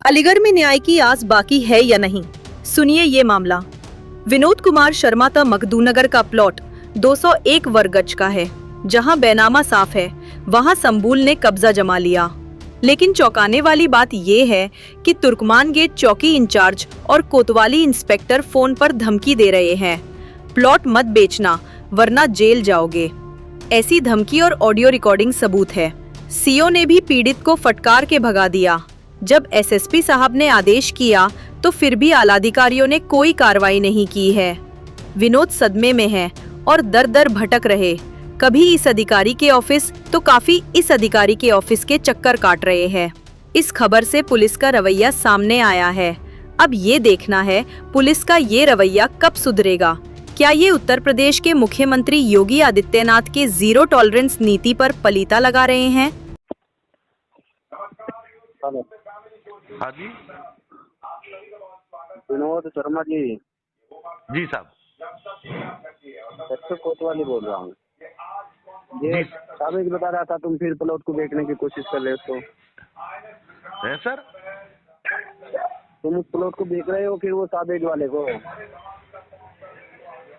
अलीगढ़ में न्याय की आस बाकी है या नहीं, सुनिए ये मामला। विनोद कुमार शर्मा का मखदूनगर का प्लॉट 201 वर्ग गज का है, जहां बैनामा साफ है, वहां संबूल ने कब्जा जमा लिया। लेकिन चौंकाने वाली बात ये है कि तुर्कमान गेट चौकी इंचार्ज और कोतवाली इंस्पेक्टर फोन पर धमकी दे रहे हैं, प्लॉट मत बेचना वरना जेल जाओगे। ऐसी धमकी और ऑडियो रिकॉर्डिंग सबूत है। सीओ ने भी पीड़ित को फटकार के भगा दिया। जब एसएसपी साहब ने आदेश किया तो फिर भी आलाधिकारियों ने कोई कार्रवाई नहीं की है। विनोद सदमे में है और दर दर भटक रहे, कभी इस अधिकारी के ऑफिस तो काफी इस अधिकारी के ऑफिस के चक्कर काट रहे हैं। इस खबर से पुलिस का रवैया सामने आया है। अब ये देखना है पुलिस का ये रवैया कब सुधरेगा। क्या ये उत्तर प्रदेश के मुख्यमंत्री योगी आदित्यनाथ के जीरो टॉलरेंस नीति पर पलीता लगा रहे हैं? हाँ जी, विनोद शर्मा जी। जी साहब, कोतवाली बोल रहा हूँ। ये साबिक बता रहा था तुम फिर प्लॉट को बेचने की कोशिश कर रहे हो। है सर, तुम उस प्लॉट को बेच रहे हो फिर वो साबिक वाले को।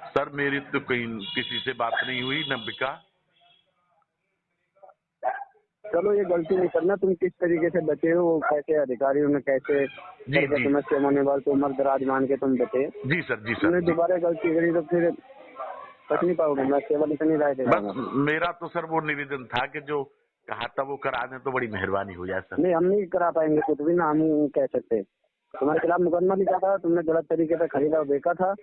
सर मेरी तो कहीं किसी से बात नहीं हुई, न बिका। चलो ये गलती नहीं करना, तुम किस तरीके से बचे हो, कैसे अधिकारियों ने कैसे समस्या होने वाले तो मर्द राज मान के तुम बचे। जी सर, जी सर। तुमने दोबारा गलती करी तो फिर बच नहीं पाओगे। मैं केवल इतनी राय दे रहा हूँ। मेरा तो सर वो निवेदन था कि जो कहा था वो करा दें तो बड़ी मेहरबानी हो जाए सर। नहीं, हम नहीं करा पाएंगे कुछ भी ना, हम कह सकते। तुम्हारे खिलाफ मुकदमा लिखा था, तुमने गलत तरीके से खरीदा और बेचा था,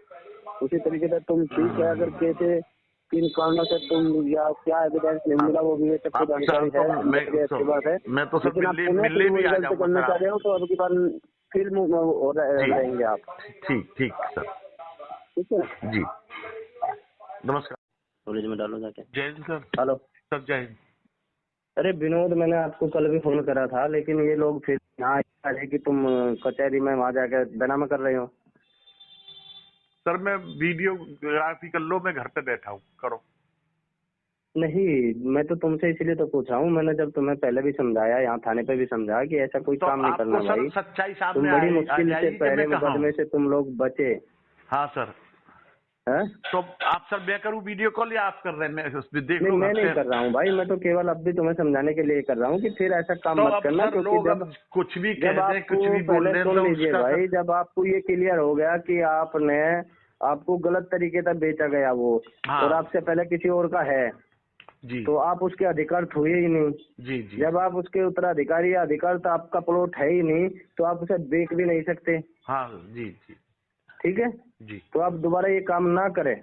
उसी तरीके से तुम ठीक है। अगर कैसे किन कारणों से तुम या क्या एविडेंस नहीं मिला वो भी सबको जानकारी है। मैं तो सर मिलने भी आ जाऊंगा। करना चाह रहे हो तो अब की बार फिल्म हो रहेंगे आप। ठीक ठीक सर, ठीक है जी। नमस्कार। कॉलेज में डालो जाके। जय हिंद सर। हेलो सर, जय हिंद। अरे विनोद, मैंने आपको कल भी फोन करा था, लेकिन ये लोग फिर यहाँ आए कि तुम कचहरी में वहाँ जाकर बैनामा कर रहे हो। सर मैं वीडियोग्राफी कर लो, मैं घर पे बैठा हूँ, करो। नहीं, मैं तो तुमसे इसीलिए तो पूछा हूँ। मैंने जब तुम्हें पहले भी समझाया, यहाँ थाने पे भी समझाया कि ऐसा कोई काम नहीं करना भाई। सच्चाई तुम सामने बड़ी मुश्किल से पहले मुकदमे से तुम लोग बचे। हाँ सर। है तो आप सर मैं करूँ वीडियो कॉल या आप कर रहे हैं? मैं देख नहीं, मैं नहीं कर रहा हूँ भाई। मैं तो केवल अब भी तुम्हें समझाने के लिए कर रहा हूँ कि फिर ऐसा काम मत करना। क्योंकि जब कुछ भी जब आपको पहले सुन लीजिए भाई, जब आपको ये क्लियर हो गया कि आपको गलत तरीके से बेचा गया वो, और आपसे पहले किसी और का है जी, तो आप उसके अधिकार हुए ही नहीं। जी जी। जब आप उसके उत्तराधिकारी या अधिकार तो आपका प्लॉट है ही नहीं, तो आप उसे बेच भी नहीं सकते। हाँ जी जी, ठीक है जी। तो आप दोबारा ये काम ना करें।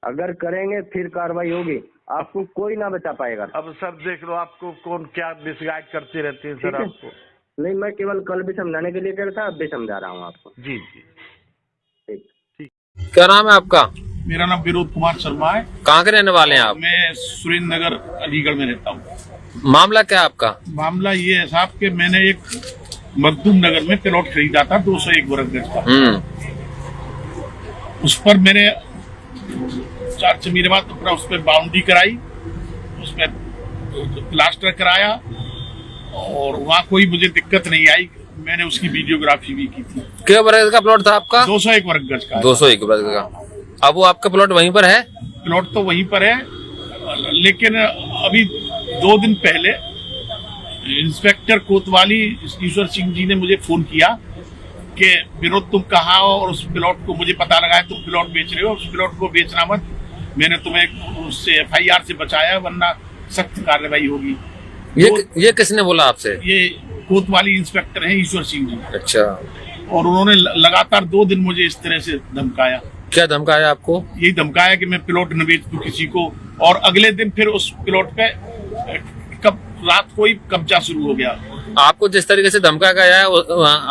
अगर करेंगे फिर कार्रवाई होगी, आपको कोई ना बचा पाएगा। अब सर देख लो, आपको कौन क्या मिसगाइड करते रहते हैं सर आपको। नहीं, मैं केवल कल भी समझाने के लिए कर था, अब भी समझा रहा हूँ आपको। जी जी, ठीक। क्या नाम है आपका? मेरा नाम विनोद कुमार शर्मा है। कहाँ के रहने वाले हैं आप? मैं सुरेंद्र नगर अलीगढ़ में रहता हूँ। मामला क्या है आपका? मामला ये है साहब कि मैंने एक मखदूम नगर में प्लॉट खरीदा था 201 वर्ग गज का। उस पर मैंने 4 चमीरे बाद अपना उस पर बाउंड्री कराई, उसमें प्लास्टर कराया और वहाँ कोई मुझे दिक्कत नहीं आई। मैंने उसकी वीडियोग्राफी भी की थी। क्या वर्ग का प्लॉट था आपका? 201 वर्ग गज का। 201 वर्ग का। अब वो आपका प्लॉट वहीं पर है? प्लॉट तो वहीं पर है, लेकिन अभी 2 दिन पहले इंस्पेक्टर कोतवाली ईश्वर सिंह जी ने मुझे फोन किया कि विनोद तुम कहाँ हो और उस प्लॉट को मुझे पता लगा है तुम प्लॉट बेच रहे हो, उस प्लॉट को बेचना मत। मैंने तुम्हें उससे FIR से बचाया, वरना सख्त कार्रवाई होगी। ये किसने बोला आपसे? ये कोतवाली इंस्पेक्टर हैं ईश्वर सिंह जी। अच्छा। और उन्होंने लगातार 2 दिन मुझे इस तरह से धमकाया। क्या धमकाया आपको? यही धमकाया कि मैं प्लॉट न बेच दूं किसी को, और अगले दिन फिर उस प्लॉट पे रात को ही कब्जा शुरू हो गया। आपको जिस तरीके से धमकाया गया है,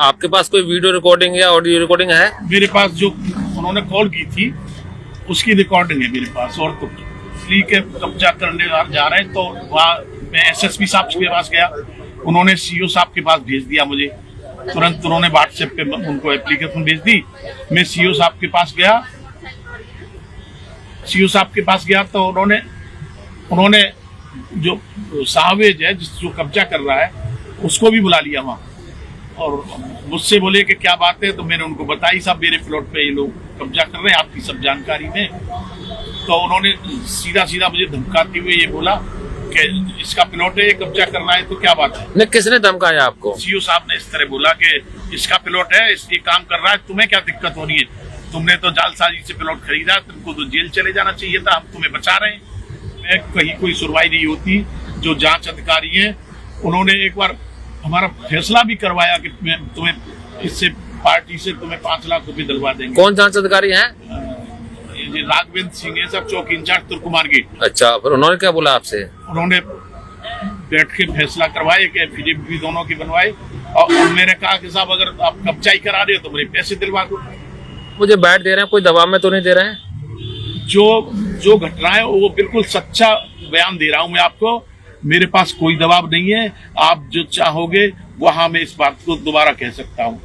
आपके पास कोई वीडियो रिकॉर्डिंग या ऑडियो रिकॉर्डिंग है? मेरे पास जो उन्होंने कॉल की थी उसकी रिकॉर्डिंग है मेरे पास। और तो के कब्जा करने जा रहे हैं तो वहाँ मैं SSP साहब के पास गया, उन्होंने CO साहब के पास भेज दिया मुझे। तुरंत उन्होंने WhatsApp पे उनको एप्लीकेशन भेज दी। मैं CO साहब के पास गया, CO साहब के पास गया तो उन्होंने जो साहवेज है जो कब्जा कर रहा है उसको भी बुला लिया वहाँ। और मुझसे बोले कि क्या बात है, तो मैंने उनको बताई साहब मेरे प्लॉट पे ये लोग कब्जा कर रहे हैं आपकी सब जानकारी में। तो उन्होंने सीधा सीधा मुझे धमकाते हुए ये बोला कि इसका प्लॉट है, ये कब्जा करना है, तो क्या बात है। नहीं, किसने धमकाया आपको? सीओ साहब ने इस तरह बोला कि इसका प्लॉट है, इसलिए काम कर रहा है, तुम्हें क्या दिक्कत हो रही है, तुमने तो जालसाजी से प्लॉट खरीदा, तुमको तो जेल चले जाना चाहिए था, हम तुम्हें बचा रहे हैं। कहीं कोई सुनवाई नहीं होती। जो जांच अधिकारी हैं उन्होंने एक बार हमारा फैसला भी करवाया कि तुम्हें इससे पार्टी से तुम्हें 5 लाख रुपए दिलवा देंगे। कौन जांच अधिकारी हैं? ये राघवेंद्र सिंह है सब, चौकी इंचार्ज तुर्कुमार गेट। अच्छा, फिर उन्होंने क्या बोला आपसे? उन्होंने बैठ के फैसला करवाए कि एफिडेविट भी दोनों की बनवाए, और मैंने कहा कि साहब अगर आप कब्जा ही करा रहे हो तो मुझे पैसे दिलवा दो। मुझे बैठ दे रहे हैं, कोई दबाव में तो नहीं दे रहे हैं? जो घटना है वो बिल्कुल सच्चा बयान दे रहा हूं मैं आपको। मेरे पास कोई दबाव नहीं है। आप जो चाहोगे वहां मैं इस बात को दोबारा कह सकता हूं।